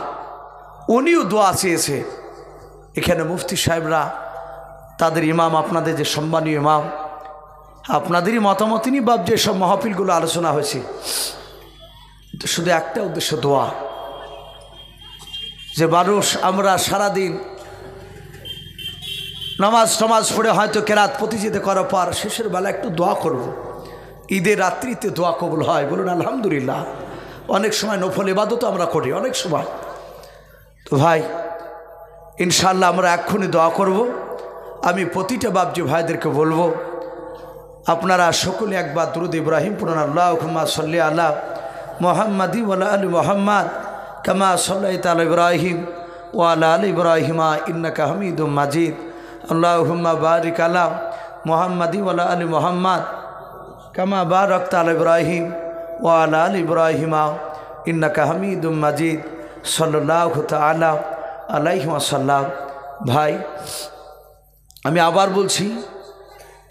[SPEAKER 1] উনিও দোয়া চেয়েছে। এখানে মুফতি সাহেবরা তাদের ইমাম, আপনাদের যে সম্মানীয় ইমাম, আপনাদেরই মতামত নিয়ে বাপ যে সব মাহফিলগুলো আলোচনা হয়েছে, শুধু একটা উদ্দেশ্য দোয়া। যে মানুষ আমরা সারাদিন নামাজ পড়ে হয়তো কেরাত প্রতিযোগিতা করার পর শেষের বেলা একটু দোয়া করব, ঈদের রাত্রিতে দোয়া কবুল হয়। বলুন আলহামদুলিল্লাহ। অনেক সময় নফল ইবাদত আমরা করি অনেক সময়। তো ভাই ইনশাআল্লাহ আমরা এক্ষুনি দোয়া করব। আমি প্রতিটা বাপজি ভাইদেরকে বলবো আপনারা সকলে একবার দুরূদ ইব্রাহিম পড়ুন। আল্লাহুম্মা সাল্লি আলা মুহাম্মাদি ওয়া আলা আলি মুহাম্মাদ কামা সাল্লাইতা আলা ইব্রাহিম ওয়া আলা আলি ইব্রাহিম ইন্নাকা হামিদুম মাজিদ। আল্লাহুম্মা বারিক আলা মুহাম্মাদি ওয়া আলা আলি মুহাম্মাদ কামা বারাকতা আলা ইব্রাহিম ওয়া আলা আলি ইব্রাহিম ইন্নাকা হামিদুম মাজিদ। সাল্লাল্লাহু তাআলা আলাইহি ওয়াসাল্লাম। ভাই আমি আবার বলছি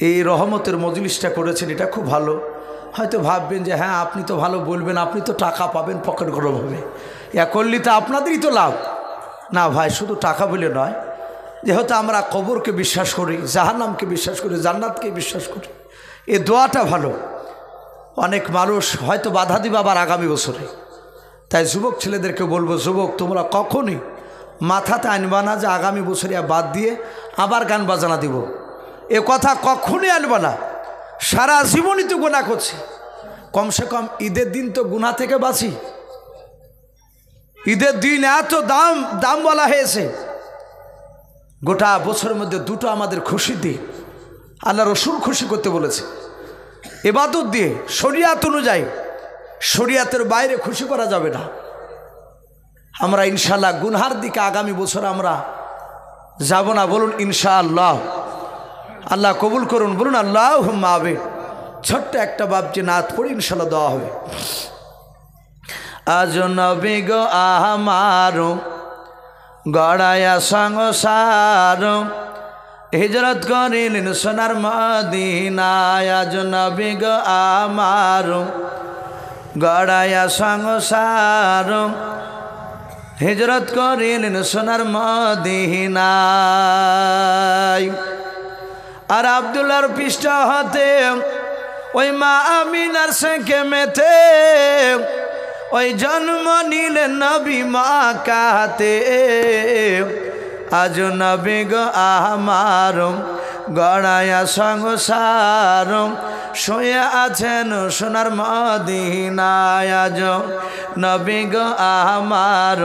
[SPEAKER 1] এই রহমতের মজলিসটা করেছেন, এটা খুব ভালো। হয়তো ভাববেন যে হ্যাঁ আপনি তো ভালো বলবেন, আপনি তো টাকা পাবেন পকেট গরমভাবে, এ করলে তো আপনাদেরই তো লাভ। না ভাই, শুধু টাকা বলে নয়, যেহেতু আমরা কবরকে বিশ্বাস করি, জাহান্নামকে বিশ্বাস করি, জান্নাতকে বিশ্বাস করি, এই দোয়াটা ভালো। অনেক মানুষ হয়তো বাধা দিবে আবার আগামী বছরে। তাই যুবক ছেলেদেরকে বলবো, যুবক তোমরা কখনই মাথাতে আনবা না যে আগামী বছরে বাদ দিয়ে আবার গান বাজানা দিব, এ কথা কখনই আনবা না। সারা জীবনই তো গোনা করছি, কমসে কম ঈদের দিন তো গুনাহ থেকে বাঁচি। ঈদের দিন এত দাম দাম বলা হয়েছে, গোটা বছরের মধ্যে দুটো আমাদের খুশির দিন, আল্লাহ রসুল খুশি করতে বলেছে ইবাদত দিয়ে, শরিয়াত অনুযায়ী। শরিয়াতের বাইরে খুশি করা যাবে না। আমরা ইনশাআল্লাহ গুনহার দিকে আগামী বছর আমরা যাব না, বলুন ইনশাআল্লাহ। আল্লাহ কবুল করুন, বলুন আল্লাহুম্মা আমিন। ছোট্ট একটা বাবজি নাত পড়ি, ইনশাআল্লাহ দেওয়া হবে। আজ নবী গো আমার গড়ায়া সংসার, হিজরত করিলেন সোনার মদিনায়। আজ নবী গো আমার গড়ায়া সংসার, হিজরত করিলেন সোনার মদিনায়। আর আব্দুল্লাহর পৃষ্ঠ হতে ওই মা আমিনার সেঁকে মেতে, ওই জন্ম নিলেন নবী মাকাতে। আজ নবী গো আমার গড়ায়া সংসার, শুয়ে আছেন সোনার মদিনায়। আজ নবী গো আমার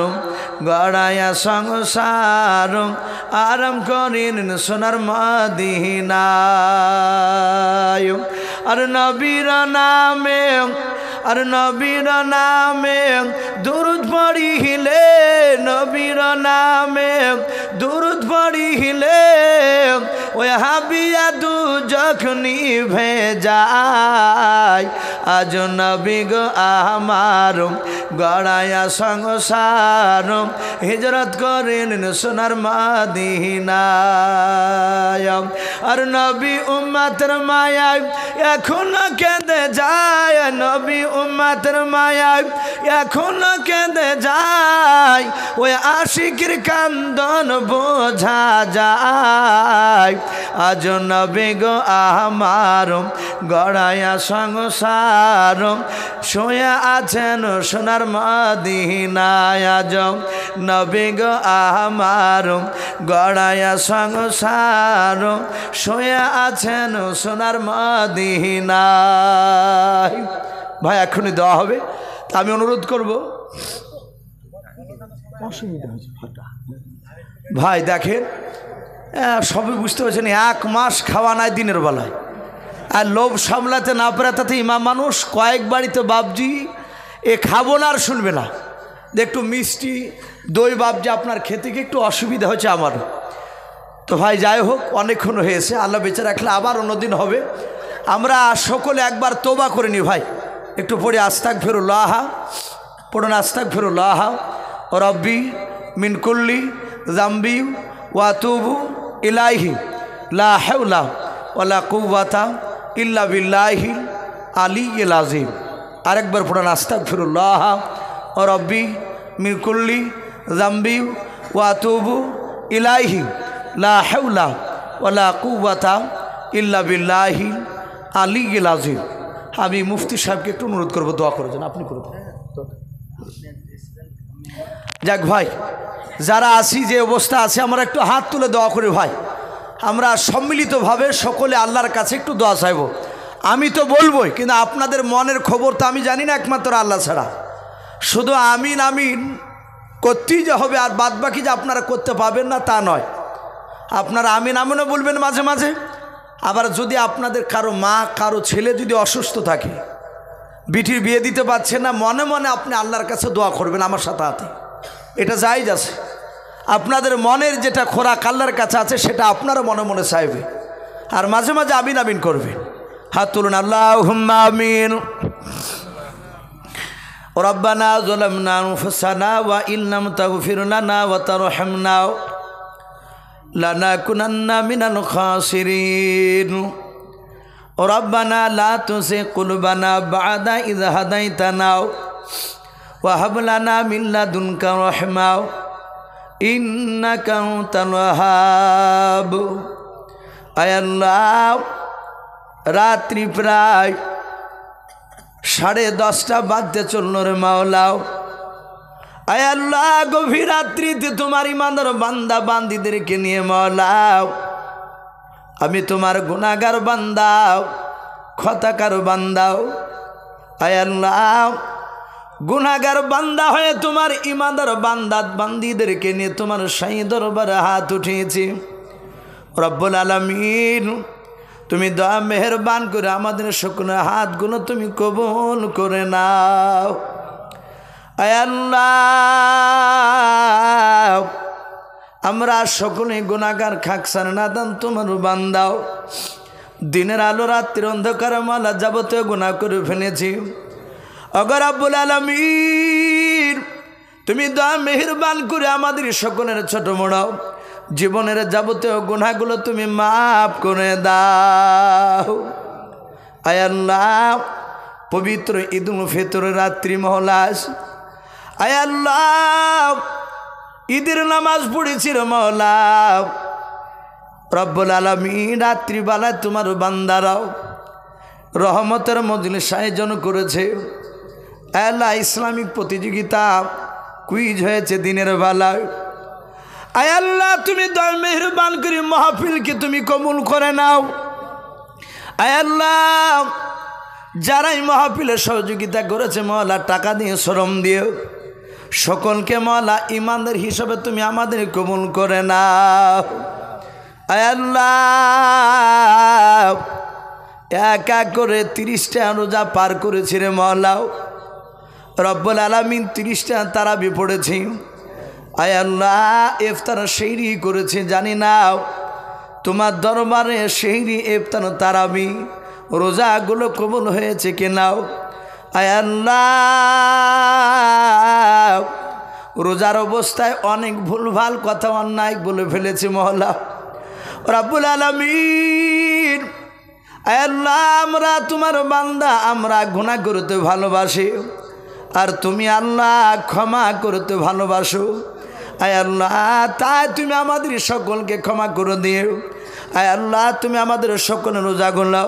[SPEAKER 1] গড়ায়া সংসার, আরাম করিলেন সোনার মদিনায়। আর নবীর নামে, আর নবীর নামে দুরূদ পড়িলে, নবীর নামে দুরূদ পড়িলে, ওই হাবিয়া দু যখনি ভেজায়। আজ নবী গো আমার গড়ায়া সংসার, হিজরত করিলেন সোনার মদিনায়। আর নবী উম্মতের মায়ায় এখনো কেঁদে যায়, নবী উম্মতের মায়ায় এখনো কেঁদে যায়, ওই আশিকের কান্দন বোঝা যায়। আজ নবী গো আমার গড়ায়া সংসার, শুয়ে আছেন সোনার মদিনায়। আজ নবী গো আমার গড়ায়া সংসার, শুয়ে আছেন সোনার মদিনায়। ভাই এখনই দেওয়া হবে, তা আমি অনুরোধ করব। ভাই দেখেন, সবই বুঝতে পারছেন, 1 মাস খাওয়া নাই দিনের বেলায়, আর লোভ সামলাতে না পারে তাতে ইমাম মানুষ কয়েক বাড়িতে বাবজি এ খাবো না আর শুনবে না, একটু মিষ্টি দই বাবজি আপনার খেতে গিয়ে একটু অসুবিধা হচ্ছে আমার। তো ভাই যাই হোক, অনেকক্ষণ হয়েছে, আল্লাহ বেঁচে রাখলে আবার অন্যদিন হবে। আমরা সকলে একবার তোবা করে নি ভাই, একটু পড়ে আস্তাগফিরুল্লাহ, পড়ুন আস্তাগফিরুল্লাহ রব্বি মিন কুল্লি যামবি ওয়া আতুবু ইলাইহি লা হাওলা ওয়ালা কুওয়াতা ইল্লা বিল্লাহিল আলিয়্যিল আযীম। আরেকবার পড়ুন আস্তাগফিরুল্লাহ রব্বি মিন কুল্লি যামবি ওয়া আতুবু ইলাইহি লা হাওলা ওয়ালা কুওয়াতা ইল্লা বিল্লাহিল আলিয়্যিল আযীম। আমি মুফতি সাহেবকে একটু অনুরোধ করবো দোয়া করার জন্য, আপনি করে দেন। যাক ভাই, যারা আসি যে অবস্থা আছে আমরা একটু হাত তুলে দোয়া করি ভাই, আমরা সম্মিলিতভাবে সকলে আল্লাহর কাছে একটু দোয়া চাইব। আমি তো বলবোই, কিন্তু আপনাদের মনের খবর তো আমি জানি না একমাত্র আল্লাহ ছাড়া। শুধু আমিন আমিন করতেই যে হবে আর বাদ বাকি যে আপনারা করতে পাবেন না তা নয়, আপনারা আমিন আমিনও বলবেন মাঝে মাঝে। আবার যদি আপনাদের কারো মা কারো ছেলে যদি অসুস্থ থাকে, বিটির বিয়ে দিতে পারছেন না, মনে মনে আপনি আল্লাহর কাছে দোয়া করবেন আমার সাথে হাতে, এটা জায়েজ আছে। আপনাদের মনের যেটা খোরাক আল্লাহর কাছে আছে সেটা আপনারা মনে মনে চাইবে, আর মাঝে মাঝে আমিন আমিন করবে। হাত তুলুন, আল্লাহুম্মা আমিন। রব্বানা যালামনা আনফুসানা ওয়া ইল্লাম তাগফির লানা ওয়া তারহামনা লানাকুনান্না মিনাল খাসিরিন। রব্বানা লা তুযিগ কুলুবানা বা'দা ইয হাদাইতানা ওয়া হাব লানা মিন লাদুনকা রাহমা ইন্নাকা আনতাল ওয়াহ্হাব। আয় আল্লাহ, রাত্রি প্রায় 10:30 বাজতে চলল রে মাওলাও। আয় আল্লাহ, গভীর রাত্রিতে তোমার ইমানদার বান্দা বান্দীদেরকে নিয়ে মাওলাও, আমি তোমার গুনাহগার বান্দাও, খতাকার বান্দাও, আয় আল্লাহ গুনাহগার বান্দা হয়ে তোমার ইমানদার বান্দাত বান্দীদেরকে নিয়ে তোমার শাহী দরবারে হাত উঠিয়েছি। রব্বুল আলামিন তুমি দয়া মেহেরবান করে আমাদের সকলের হাতগুলো তুমি কবুল করে নাও। আয় আল্লাহ আমরা সকলে গুনাহগার খাকসার নাদান তোমার বান্দাও, দিনের আলো রাত্রির অন্ধকার মালা যাবতীয় গুনাহ করে ফেলেছি। ওগো রব্বুল আলামিন তুমি দয়া মেহেরবান করে আমাদের সকলের ছোট বড় জীবনের যাবতীয় গুনাহগুলো তুমি মাফ করে দাও। আয় আল্লাহ পবিত্র ঈদুল ফিতরের রাত্রি মহলাস, আয় আল্লাহ ঈদের নামাজ পড়েছিল মওলা রব্বুল আলামিন। রাত্রিবেলায় তোমার বান্দারাও রহমতের মজলিস আয়োজন করেছে। আল্লাহ ইসলামিক প্রতিযোগিতা কুইজ হয়েছে দিনের বেলায়। আয় আল্লাহ তুমি দয়া মেহেরবান করে মাহফিলকে তুমি কবুল করে নাও। আয় আল্লাহ যারাই মাহফিলে সহযোগিতা করেছে মওলা টাকা দিয়ে শ্রম দিয়ে সকলকে মওলা ইমানদার হিসাবে তুমি আমাদের কবুল করে নাও। আয় আল্লাহ এক এক করে 30টা রোজা পার করেছি রে মওলাও রব্বুল আলামিন। 30টা তারাবি পড়েছি। আয় আল্লাহ ইফতার সেহরি করেছি, জানি না তোমার দরবারে সেহরি ইফতার তারাবি রোজাগুলো কবুল হয়েছে কিনাও। আয় আল্লাহ রোজার অবস্থায় অনেক ভুলভাল কথা অন্যায় বলে ফেলেছি মওলা রব্বুল আলামিন। আয় আল্লাহ আমরা তোমার বান্দা, আমরা গুনাহ করতে ভালোবাসি আর তুমি আল্লাহ ক্ষমা করতে ভালোবাসো। আয় আল্লাহ তাই তুমি আমাদের সকলকে ক্ষমা করে দিও। আয় আল্লাহ তুমি আমাদের সকলের রোজাগুলো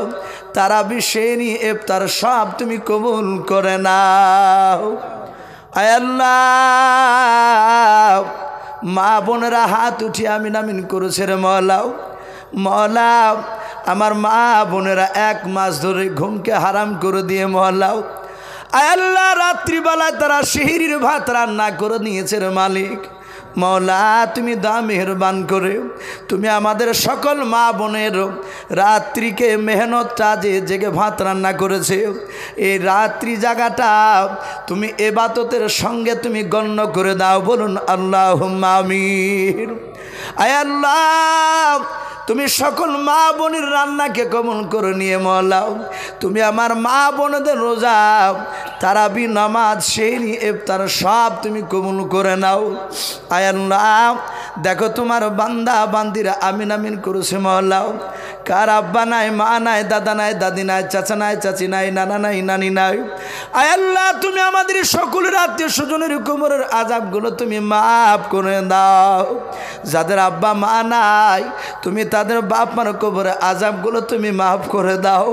[SPEAKER 1] তারাবি সেহরি ইফতার সব তুমি কবুল করে নাও। আয় আল্লাহ মা বোনেরা হাত উঠিয়ে আমিন আমিন করেছে রে মওলাও। মওলা আমার মা বোনেরা 1 মাস ধরে ঘুমকে হারাম করে দিয়ে মওলাও। আয় আল্লাহ রাত্রিবেলায় তারা সেহরির ভাত রান্না করে নিয়েছে রে মালিক। মওলা তুমি দয়া মেহেরবান করে তুমি আমাদের সকল মা বোনের রাত্রিকে মেহনতটা জেগে ভাত রান্না করেছে এই রাত্রি জায়গাটা তুমি ইবাদতের সঙ্গে তুমি গণ্য করে দাও, বলুন আল্লাহুম্মা আমিন। আয় আল্লাহ তুমি সকল মা বোনের রান্নাকে কবুল করে নিয়ে মওলাও তুমি আমার মা বোনদের রোজা তারাবি নামাজ সেহরি ইফতার সব তুমি কবুল করে নাও। আয় আল্লাহ দেখো তোমার বান্দা বান্দিরা আমিন আমিন করেছে মওলাও। কার আব্বা নাই, মা নাই, দাদা নাই, দাদি নাই, চাচা নাই, চাচি নাই, নানা নাই, নানি নাই। আয় আল্লাহ তুমি আমাদের সকলের আত্মীয় স্বজনের কবরের আযাবগুলো তুমি মাফ করে দাও। যাদের আব্বা মা নাই তুমি তাদের বাপ মার কবরের আযাবগুলো তুমি মাফ করে দাও।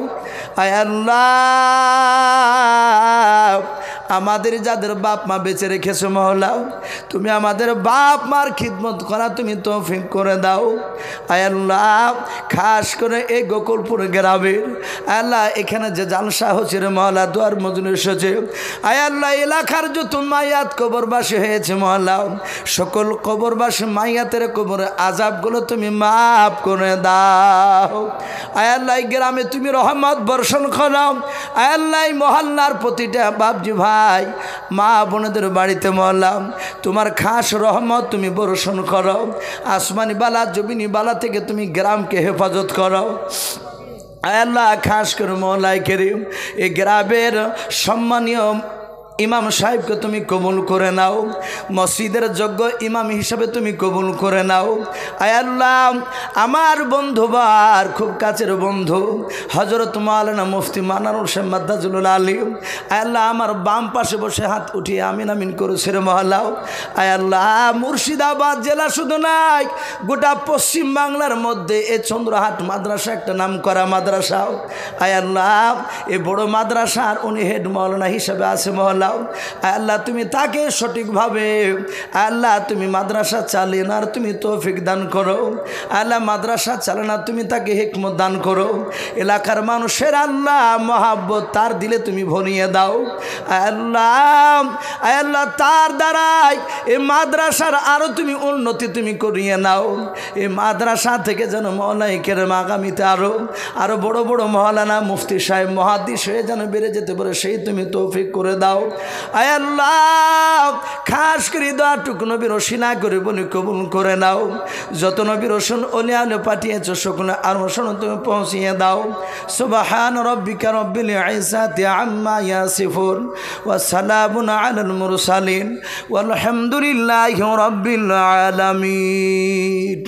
[SPEAKER 1] আয় আল্লাহ আমাদের যাদের বাপ মা বেঁচে রেখেছো মওলাও তুমি আমাদের বাপ মার খিদমত করা তুমি তৌফিক করে দাও। আয় আল্লাহ খাস করে এই গোকুলপুর গ্রামের আল্লাহ এখানে যে জালসা হচ্ছে রে মওলা দুয়ার মজলিস হচ্ছে আয় আল্লাহ এলাকার যত মাইয়াত কবরবাসী হয়েছে মওলাও সকল কবরবাসী মাইয়াতের কবরের আযাবগুলো তুমি মাফ করে দাও। আয় আল্লাহ গ্রামে তুমি রহমত বর্ষণ করো। আয় আল্লাহ মহল্লার প্রতিটা বাপজি ভাই মা বোনদের বাড়িতে মওলা তোমার খাস রহমত তুমি বর্ষণ করো। আসমানি বালা জমিনি বালা থেকে তুমি গ্রামকে হেফাজত করো। আয় আল্লাহ খাস করে মওলাই করিম এই গ্রামের সম্মানীয় ইমাম সাহেবকে তুমি কবুল করে নাও, মসজিদের যোগ্য ইমাম হিসাবে তুমি কবুল করে নাও। আয় আল্লাহ আমার বন্ধুবার খুব কাছের বন্ধু হযরত মাওলানা মুফতি মানারুল হোসেন মাদ্দাজুল আলিম আয় আল্লাহ আমার বাম পাশে বসে হাত উঠিয়ে আমিন আমিন করেছে রে মওলা। আয় আল্লাহ মুর্শিদাবাদ জেলা শুধু নাই গোটা পশ্চিম বাংলার মধ্যে এই চন্দ্রহাট মাদ্রাসা একটা নাম করা মাদ্রাসা। আয় আল্লাহ এই বড় মাদ্রাসার উনি হেড মাওলানা হিসাবে আছে মওলা। দাও। আল্লাহ তুমি তাকে সঠিকভাবে আল্লাহ তুমি মাদ্রাসা চালানোর তুমি তৌফিক দান করো। আল্লাহ মাদ্রাসা চালানো তুমি তাকে হিকমত দান করো। এলাকার মানুষের আল্লাহ মহাব্বত তার দিলে তুমি ভরিয়ে দাও। আল্লাহ আল্লাহ তার দ্বারাই এই মাদ্রাসার আরও তুমি উন্নতি তুমি করিয়ে নাও। এই মাদ্রাসা থেকে যেন মওলানা কেরাম আগামীতে আরও বড় বড় মওলানা মুফতি সাহেব মুহাদ্দিস হয়ে যেন বেড়ে যেতে পারে সেই তুমি তৌফিক করে দাও। আয় আল্লাহ খাস করে দোয়াটুকু নবীর ওসিলা করে বলে কবুল করে নাও। যত নবীর রসুল ওলিয়া আলো পাঠিয়েছ সকলে আর রসুল তুমি পৌঁছিয়ে দাও। সুবহান রাব্বিকা রাব্বিল ইজ্জাতি আম্মা ইয়াসিফুন ওয়া সালামুন আলাল মুরসালিন ওয়ালহামদুলিল্লাহি রাব্বিল আলামিন।